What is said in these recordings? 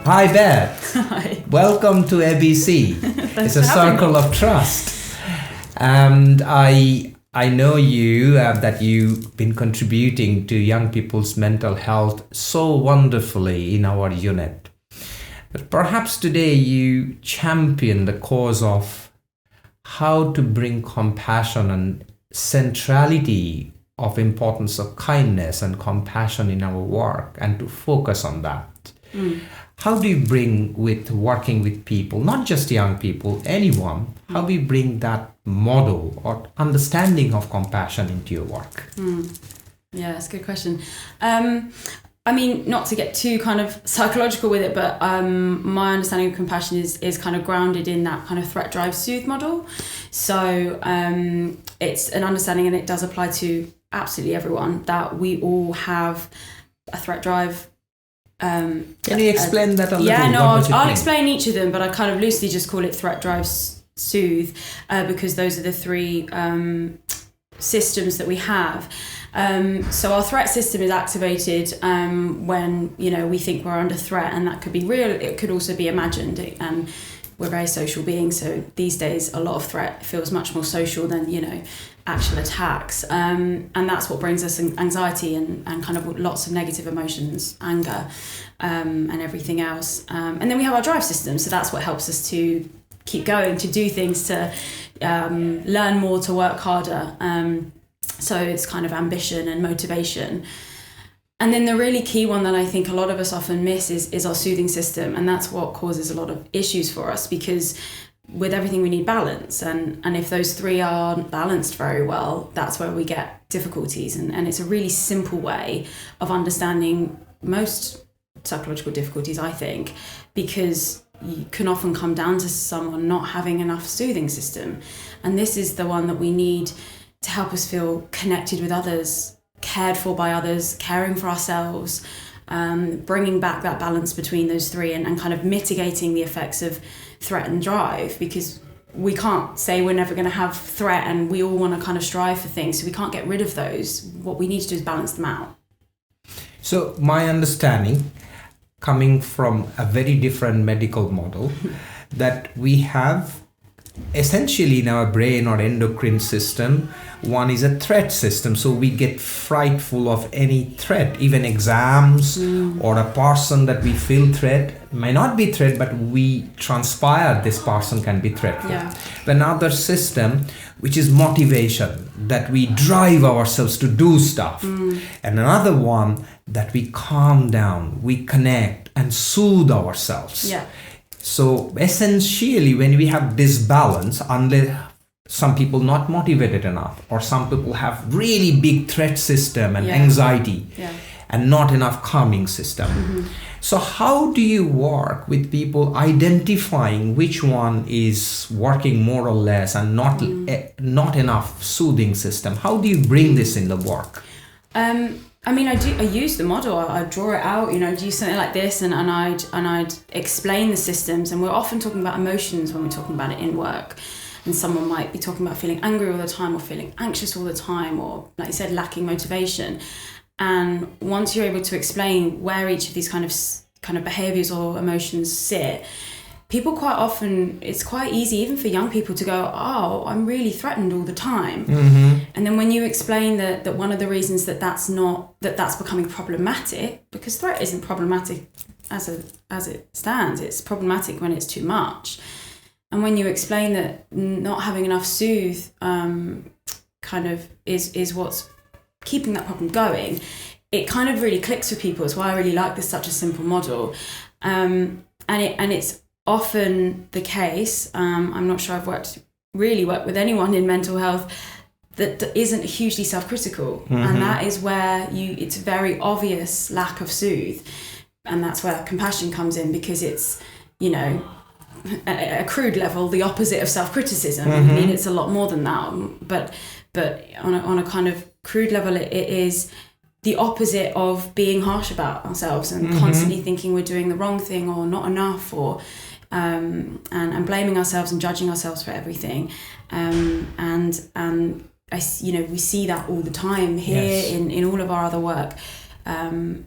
Hi, Beth. Hi. Welcome to ABC. It's a circle of trust. And I know you, that you've been contributing to young people's mental health so wonderfully in our unit. But perhaps today you champion the cause of how to bring compassion and centrality of importance of kindness and compassion in our work and to focus on that. How do you bring with working with people, not just young people, anyone, how do you bring that model or understanding of compassion into your work? Yeah, that's a good question. I mean, not to get too kind of psychological with it, but my understanding of compassion is kind of grounded in that kind of threat drive-soothe model. So it's an understanding, and it does apply to absolutely everyone, that we all have a threat drive. Can you explain that a little? Yeah, no, I'll explain each of them, but I kind of loosely just call it threat drive-soothe because those are the three systems that we have. So our threat system is activated when we think we're under threat, and that could be real. It could also be imagined, and we're very social beings. So these days, a lot of threat feels much more social than actual attacks, and that's what brings us anxiety and kind of lots of negative emotions, anger, and everything else. And then we have our drive system. So that's what helps us to keep going, to do things, to learn more, to work harder. So it's kind of ambition and motivation. And then the really key one that I think a lot of us often miss is our soothing system. And that's what causes a lot of issues for us, because with everything we need balance. And if those three aren't balanced very well, that's where we get difficulties. And it's a really simple way of understanding most psychological difficulties, I think, because you can often come down to someone not having enough soothing system. And this is the one that we need to help us feel connected with others, cared for by others, caring for ourselves, bringing back that balance between those three and kind of mitigating the effects of threat and drive, because we can't say we're never going to have threat and we all want to kind of strive for things, so we can't get rid of those. What we need to do is balance them out. So my understanding, coming from a very different medical model, that we have essentially in our brain or endocrine system, one is a threat system. So we get frightful of any threat, even exams or a person that we feel threat, may not be threat, but we transpire this person can be threatful. Yeah. Another system, which is motivation, that we drive ourselves to do stuff. And another one that we calm down, we connect and soothe ourselves. Yeah. So essentially, when we have disbalance, unless some people not motivated enough, or some people have really big threat system and anxiety, and not enough calming system. So how do you work with people identifying which one is working more or less and not enough soothing system? How do you bring this in the work? I mean, I use the model. I draw it out, do something like this, and I'd explain the systems. And we're often talking about emotions when we're talking about it in work. And someone might be talking about feeling angry all the time, or feeling anxious all the time, or, like you said, lacking motivation. And once you're able to explain where each of these kind of behaviors or emotions sit, people quite often, it's quite easy even for young people to go, oh, I'm really threatened all the time. And then when you explain that one of the reasons that's becoming problematic, because threat isn't problematic as it stands, it's problematic when it's too much. And when you explain that not having enough soothe kind of is what's keeping that problem going, it kind of really clicks with people. It's why I really like this, such a simple model. And it's often the case, I'm not sure I've really worked with anyone in mental health that isn't hugely self-critical. And that is where it's very obvious lack of soothe. And that's where compassion comes in, because it's, at a crude level, the opposite of self-criticism. I mean, it's a lot more than that. But on a kind of crude level, it is the opposite of being harsh about ourselves and constantly thinking we're doing the wrong thing or not enough, or and blaming ourselves and judging ourselves for everything. And we see that all the time here in all of our other work. And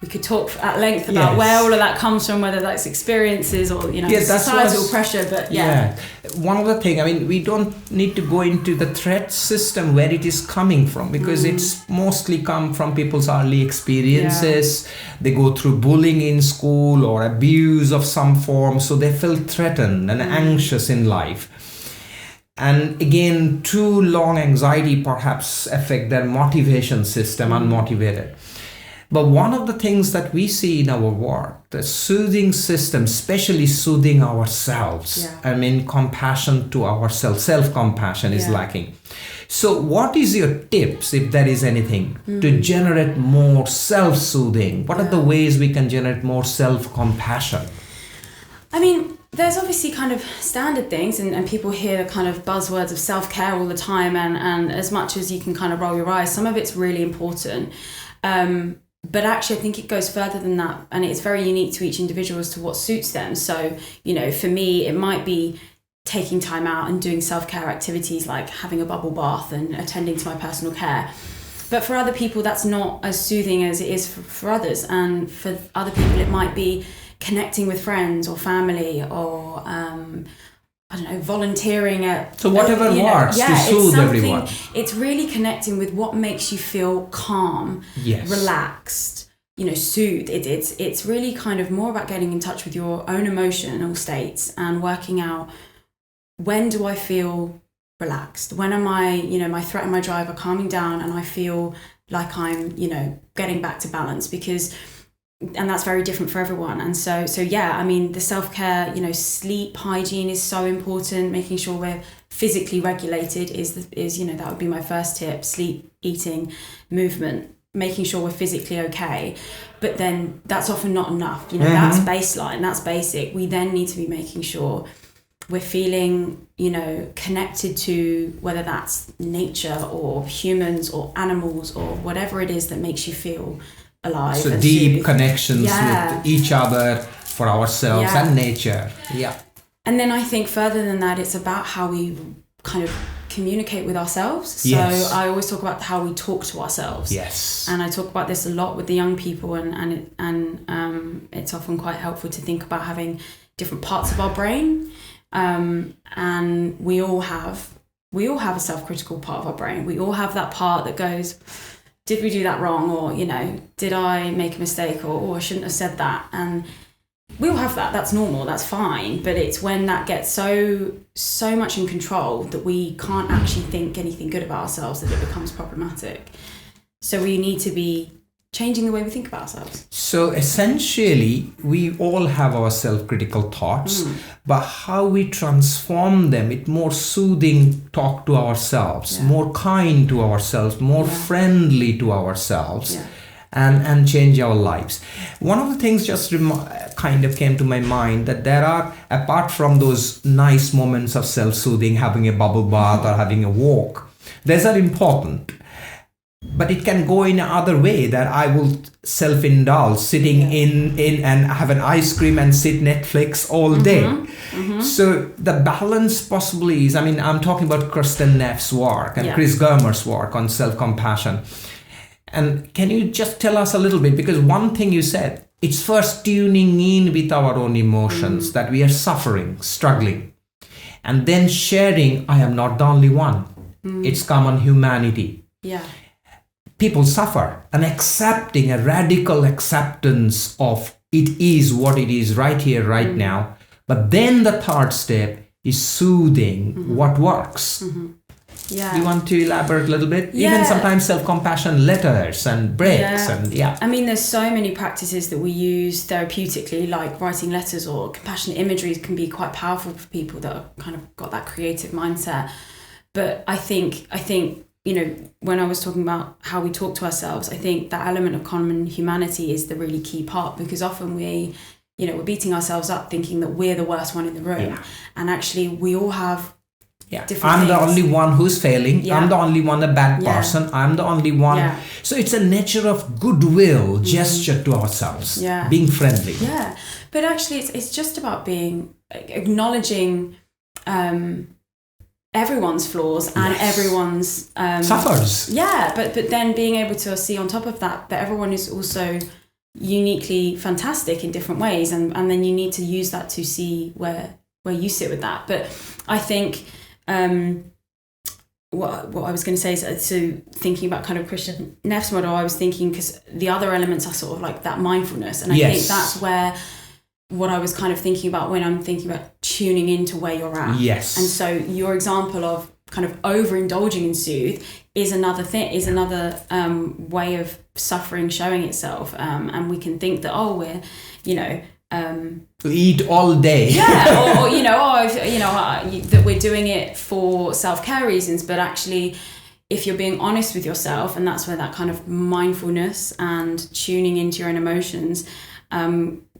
we could talk at length about where all of that comes from, whether that's experiences or, societal pressure. But one of the things, I mean, we don't need to go into the threat system where it is coming from, because it's mostly come from people's early experiences. They go through bullying in school or abuse of some form, so they feel threatened and anxious in life. And again, too long anxiety perhaps affect their motivation system, unmotivated. But one of the things that we see in our work, the soothing system, especially soothing ourselves, I mean, compassion to ourselves, self-compassion is lacking. So what is your tips, if there is anything, to generate more self-soothing? What are the ways we can generate more self-compassion? I mean, there's obviously kind of standard things, and people hear the kind of buzzwords of self-care all the time, and as much as you can kind of roll your eyes, some of it's really important. But actually, I think it goes further than that, and it's very unique to each individual as to what suits them. So, for me, it might be taking time out and doing self-care activities like having a bubble bath and attending to my personal care. But for other people, that's not as soothing as it is for others. And for other people, it might be connecting with friends or family, or volunteering at... So whatever works to soothe everyone. It's really connecting with what makes you feel calm, relaxed, soothed. It's really kind of more about getting in touch with your own emotional states and working out, when do I feel relaxed? When am I, my threat and my drive are calming down and I feel like I'm, getting back to balance, and that's very different for everyone. And so I mean, the self-care, sleep hygiene is so important. Making sure we're physically regulated is that would be my first tip. Sleep, eating, movement, making sure we're physically okay. But then that's often not enough. That's baseline, that's basic. We then need to be making sure we're feeling, connected to, whether that's nature or humans or animals or whatever it is that makes you feel alive. So deep connections with each other, for ourselves and nature. And then I think further than that, it's about how we kind of communicate with ourselves. So I always talk about how we talk to ourselves. And I talk about this a lot with the young people, and it's often quite helpful to think about having different parts of our brain. And we all have a self-critical part of our brain. We all have that part that goes, did we do that wrong? Or, did I make a mistake? Or I shouldn't have said that. And we all have that. That's normal. That's fine. But it's when that gets so much in control that we can't actually think anything good about ourselves that it becomes problematic. So we need to be changing the way we think about ourselves. So essentially, we all have our self-critical thoughts, but how we transform them, it more soothing talk to ourselves, more kind to ourselves, more friendly to ourselves, and change our lives. One of the things just kind of came to my mind, that there are, apart from those nice moments of self-soothing, having a bubble bath or having a walk, these are important. But it can go in another way, that I will self-indulge, sitting in and have an ice cream and sit Netflix all day. So the balance possibly is, I mean, I'm talking about Kristen Neff's work and Chris Germer's work on self-compassion. And can you just tell us a little bit, because one thing you said, it's first tuning in with our own emotions, that we are suffering, struggling, and then sharing, I am not the only one. It's common humanity. People suffer, and accepting, a radical acceptance of it is what it is right here, right now. But then the third step is soothing what works. Do you want to elaborate a little bit? Even sometimes self-compassion letters and breaks I mean, there's so many practices that we use therapeutically, like writing letters, or compassionate imagery can be quite powerful for people that are kind of got that creative mindset. But I think when I was talking about how we talk to ourselves, I think that element of common humanity is the really key part, because often we're beating ourselves up thinking that we're the worst one in the room. And actually we all have different I'm things. The only one who's failing. I'm the only one, a bad person. I'm the only one. So it's a nature of goodwill gesture to ourselves, being friendly. But actually it's just about acknowledging everyone's flaws and everyone's suffers. But then being able to see on top of that everyone is also uniquely fantastic in different ways, and then you need to use that to see where you sit with that. But I think what I was going to say is, so thinking about kind of Christian Neff's model, I was thinking, because the other elements are sort of like that mindfulness, and I think that's where what I was kind of thinking about when I'm thinking about tuning into where you're at. Yes. And so your example of kind of overindulging in soothe is another way of suffering showing itself, and we can think that we're eat all day, that we're doing it for self-care reasons, but actually if you're being honest with yourself, and that's where that kind of mindfulness and tuning into your own emotions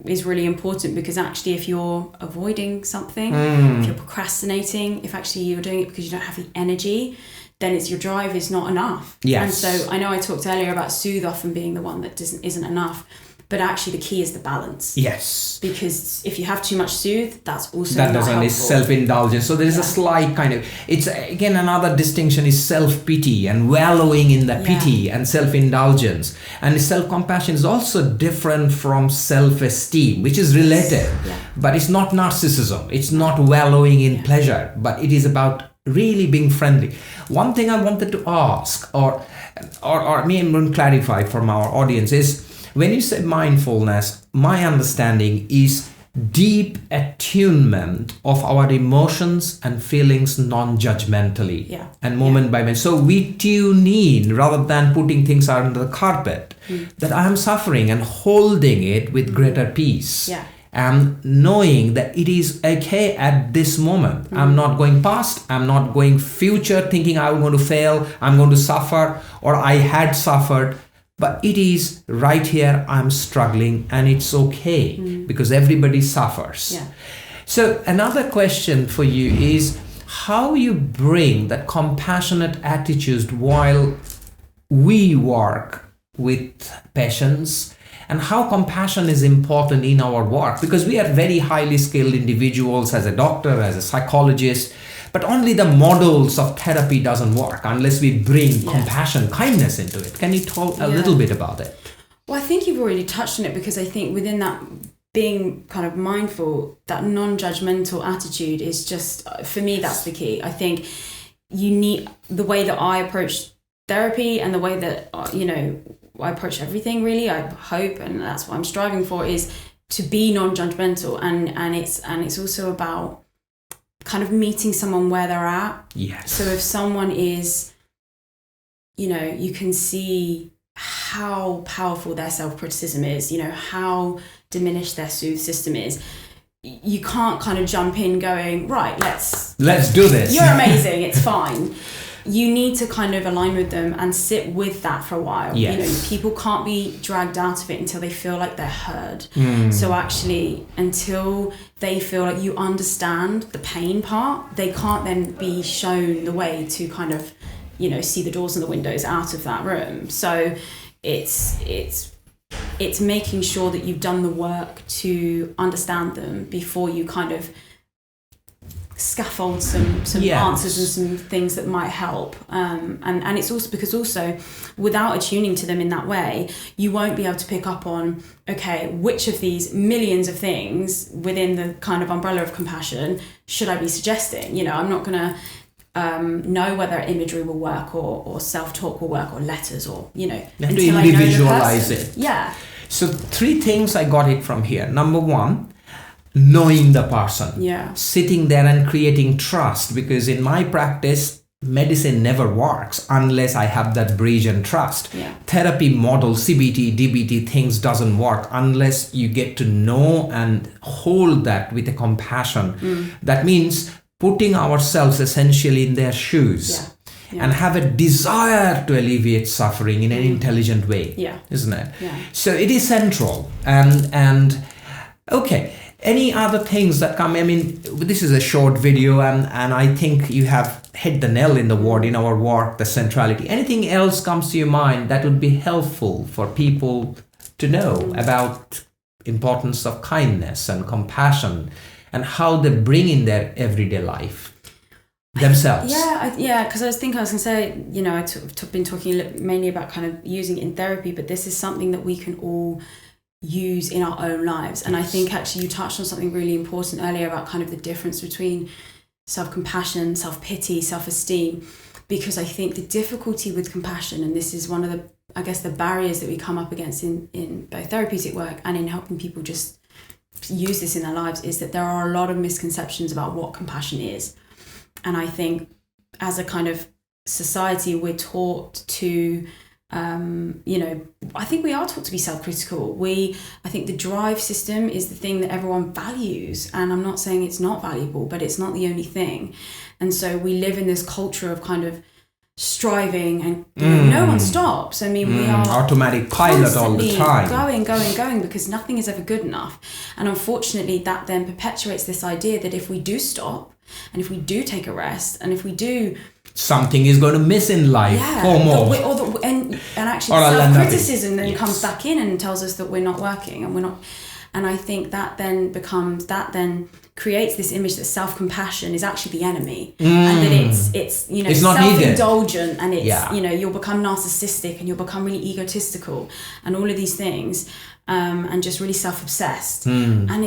is really important, because actually if you're avoiding something, if you're procrastinating, if actually you're doing it because you don't have the energy, then it's your drive is not enough. Yes. And so I know I talked earlier about soothe often being the one that isn't enough, but actually the key is the balance. Yes. Because if you have too much soothe, that's also that not doesn't helpful. is self-indulgence. So there is a slight kind of, it's again another distinction is self-pity and wallowing in the pity and self-indulgence. And self-compassion is also different from self-esteem, which is related, but it's not narcissism. It's not wallowing in pleasure, but it is about really being friendly. One thing I wanted to ask or maybe clarify from our audience is, when you say mindfulness, my understanding is deep attunement of our emotions and feelings non-judgmentally and moment by moment. So we tune in rather than putting things under the carpet, that I am suffering and holding it with greater peace. And knowing that it is okay at this moment. I'm not going past, I'm not going future thinking I'm going to fail, I'm going to suffer, or I had suffered. But it is right here, I'm struggling, and it's okay because everybody suffers. So another question for you is how you bring that compassionate attitude while we work with patients, and how compassion is important in our work, because we are very highly skilled individuals as a doctor, as a psychologist, but only the models of therapy doesn't work unless we bring compassion, kindness into it. Can you talk a little bit about it? Well, I think you've already touched on it, because I think within that being kind of mindful, that non-judgmental attitude is just, for me, that's the key. I think you need, the way that I approach therapy and the way that, I approach everything really, I hope, and that's what I'm striving for, is to be non-judgmental, and it's also about kind of meeting someone where they're at. So if someone is, you can see how powerful their self-criticism is, how diminished their soothe system is, you can't kind of jump in going, right, let's do this. You're amazing, it's fine. You need to kind of align with them and sit with that for a while. People can't be dragged out of it until they feel like they're heard. So actually, until they feel like you understand the pain part, they can't then be shown the way to kind of, see the doors and the windows out of that room. So it's making sure that you've done the work to understand them before you kind of scaffold some answers and some things that might help, and it's also because without attuning to them in that way, you won't be able to pick up on, okay, which of these millions of things within the kind of umbrella of compassion should I be suggesting. I'm not going to know whether imagery will work or self-talk will work or letters, or you have to individualize it. So 3 things I got it from here. Number 1, knowing the person, sitting there and creating trust, because in my practice, medicine never works unless I have that bridge and trust. Therapy model, CBT, DBT, things doesn't work unless you get to know and hold that with a compassion. That means putting ourselves essentially in their shoes. And have a desire to alleviate suffering in an intelligent way, isn't it? So it is central. And okay, any other things that come? I mean, this is a short video, and I think you have hit the nail in the word in our work, the centrality. Anything else comes to your mind that would be helpful for people to know about importance of kindness and compassion and how they bring in their everyday life themselves? Because I was going to say, I've been talking mainly about kind of using it in therapy, but this is something that we can all use in our own lives. And I think actually you touched on something really important earlier about kind of the difference between self-compassion, self-pity, self-esteem, because I think the difficulty with compassion, and this is one of the, I guess, the barriers that we come up against in both therapeutic work and in helping people just use this in their lives, is that there are a lot of misconceptions about what compassion is. And I think as a kind of society, we're taught to I think we are taught to be self-critical. I think the drive system is the thing that everyone values, and I'm not saying it's not valuable, but it's not the only thing. And so we live in this culture of kind of striving, and no one stops. I mean, we are automatic pilot all the time, going, because nothing is ever good enough. And unfortunately, that then perpetuates this idea that if we do stop, and if we do take a rest, and if we do, something is going to miss in life, or more. And actually self-criticism then comes back in and tells us that we're not working and we're not. And I think that then creates this image that self-compassion is actually the enemy, and that it's self-indulgent, and it's you'll become narcissistic and you'll become really egotistical and all of these things, and just really self-obsessed. And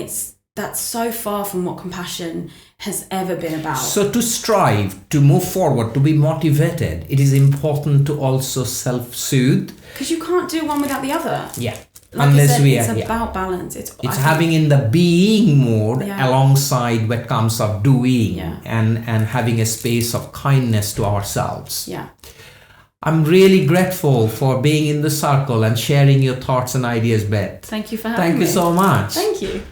that's so far from what compassion has ever been about. So to strive, to move forward, to be motivated, it is important to also self-soothe. Because you can't do one without the other. Yeah. Like Unless it's about balance. It's having in the being mode alongside what comes of doing, and having a space of kindness to ourselves. Yeah. I'm really grateful for being in the circle and sharing your thoughts and ideas, Beth. Thank you for having me. Thank you so much. Thank you.